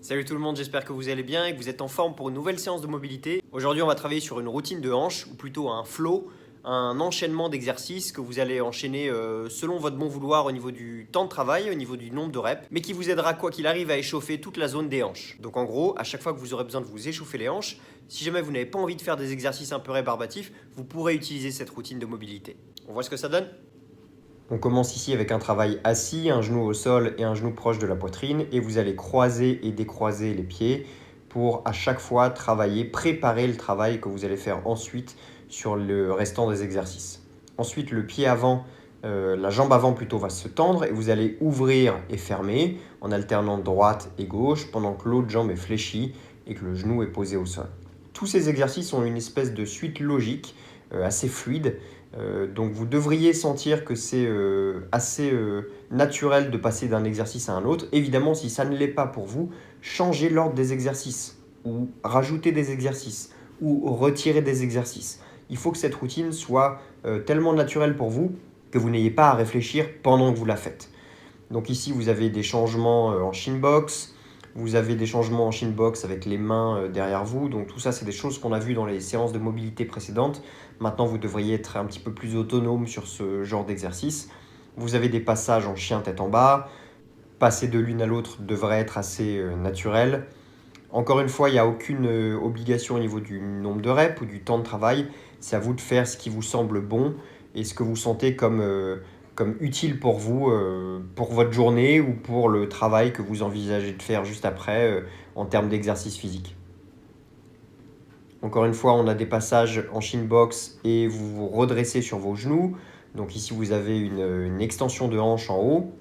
Salut tout le monde, j'espère que vous allez bien et que vous êtes en forme pour une nouvelle séance de mobilité. Aujourd'hui, on va travailler sur une routine de hanche, ou plutôt un flow, un enchaînement d'exercices que vous allez enchaîner selon votre bon vouloir au niveau du temps de travail, au niveau du nombre de reps, mais qui vous aidera quoi qu'il arrive à échauffer toute la zone des hanches. Donc en gros, à chaque fois que vous aurez besoin de vous échauffer les hanches, si jamais vous n'avez pas envie de faire des exercices un peu rébarbatifs, vous pourrez utiliser cette routine de mobilité. On voit ce que ça donne ? On commence ici avec un travail assis, un genou au sol et un genou proche de la poitrine, et vous allez croiser et décroiser les pieds pour à chaque fois travailler, préparer le travail que vous allez faire ensuite sur le restant des exercices. Ensuite, le pied avant, la jambe avant plutôt va se tendre et vous allez ouvrir et fermer en alternant droite et gauche pendant que l'autre jambe est fléchie et que le genou est posé au sol. Tous ces exercices ont une espèce de suite logique assez fluide. Donc vous devriez sentir que c'est assez naturel de passer d'un exercice à un autre. Évidemment, si ça ne l'est pas pour vous, changez l'ordre des exercices ou rajoutez des exercices ou retirez des exercices. Il faut que cette routine soit tellement naturelle pour vous que vous n'ayez pas à réfléchir pendant que vous la faites. Donc ici, vous avez des changements en shin box. Vous avez des changements en shin box avec les mains derrière vous. Donc tout ça, c'est des choses qu'on a vues dans les séances de mobilité précédentes. Maintenant, vous devriez être un petit peu plus autonome sur ce genre d'exercice. Vous avez des passages en chien tête en bas. Passer de l'une à l'autre devrait être assez naturel. Encore une fois, il n'y a aucune obligation au niveau du nombre de reps ou du temps de travail. C'est à vous de faire ce qui vous semble bon et ce que vous sentez comme utile pour vous, pour votre journée ou pour le travail que vous envisagez de faire juste après en termes d'exercice physique. Encore une fois, on a des passages en shin box et vous vous redressez sur vos genoux. Donc ici, vous avez une extension de hanche en haut.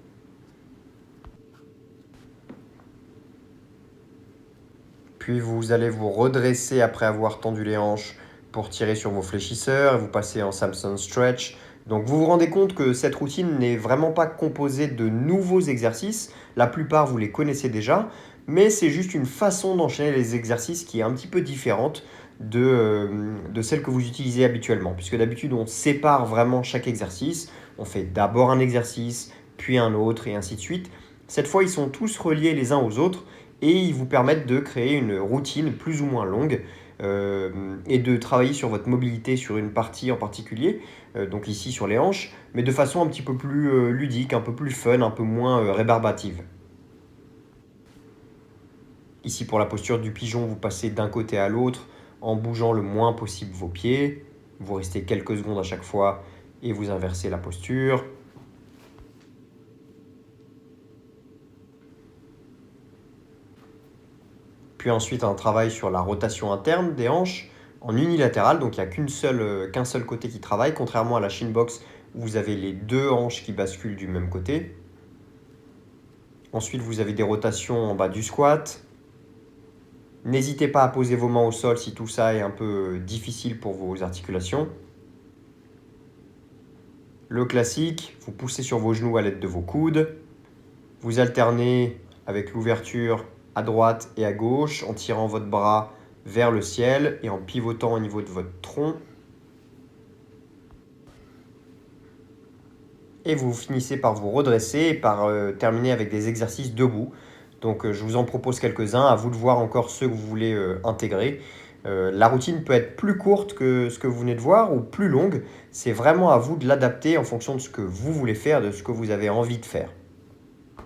Puis vous allez vous redresser après avoir tendu les hanches pour tirer sur vos fléchisseurs et vous passez en Samson Stretch. Donc vous vous rendez compte que cette routine n'est vraiment pas composée de nouveaux exercices. La plupart, vous les connaissez déjà, mais c'est juste une façon d'enchaîner les exercices qui est un petit peu différente de celle que vous utilisez habituellement. Puisque d'habitude, on sépare vraiment chaque exercice. On fait d'abord un exercice, puis un autre, et ainsi de suite. Cette fois, ils sont tous reliés les uns aux autres et ils vous permettent de créer une routine plus ou moins longue et de travailler sur votre mobilité sur une partie en particulier, donc ici sur les hanches, mais de façon un petit peu plus ludique, un peu plus fun, un peu moins rébarbative. Ici pour la posture du pigeon, vous passez d'un côté à l'autre en bougeant le moins possible vos pieds. Vous restez quelques secondes à chaque fois et vous inversez la posture. Puis ensuite un travail sur la rotation interne des hanches en unilatéral, donc il n'y a qu'un seul côté qui travaille, contrairement à la shin box où vous avez les deux hanches qui basculent du même côté. Ensuite, vous avez des rotations en bas du squat. N'hésitez pas à poser vos mains au sol si tout ça est un peu difficile pour vos articulations. Le classique, vous poussez sur vos genoux à l'aide de vos coudes. Vous alternez avec l'ouverture à droite et à gauche en tirant votre bras vers le ciel et en pivotant au niveau de votre tronc. Et vous finissez par vous redresser et par terminer avec des exercices debout. Donc je vous en propose quelques-uns, à vous de voir encore ceux que vous voulez intégrer. La routine peut être plus courte que ce que vous venez de voir ou plus longue. C'est vraiment à vous de l'adapter en fonction de ce que vous voulez faire, de ce que vous avez envie de faire.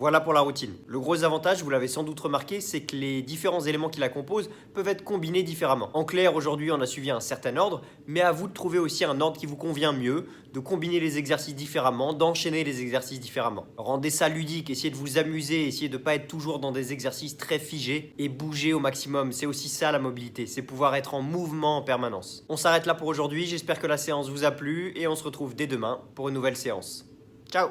Voilà pour la routine. Le gros avantage, vous l'avez sans doute remarqué, c'est que les différents éléments qui la composent peuvent être combinés différemment. En clair, aujourd'hui, on a suivi un certain ordre, mais à vous de trouver aussi un ordre qui vous convient mieux, de combiner les exercices différemment, d'enchaîner les exercices différemment. Rendez ça ludique, essayez de vous amuser, essayez de ne pas être toujours dans des exercices très figés et bouger au maximum. C'est aussi ça la mobilité, c'est pouvoir être en mouvement en permanence. On s'arrête là pour aujourd'hui, j'espère que la séance vous a plu et on se retrouve dès demain pour une nouvelle séance. Ciao!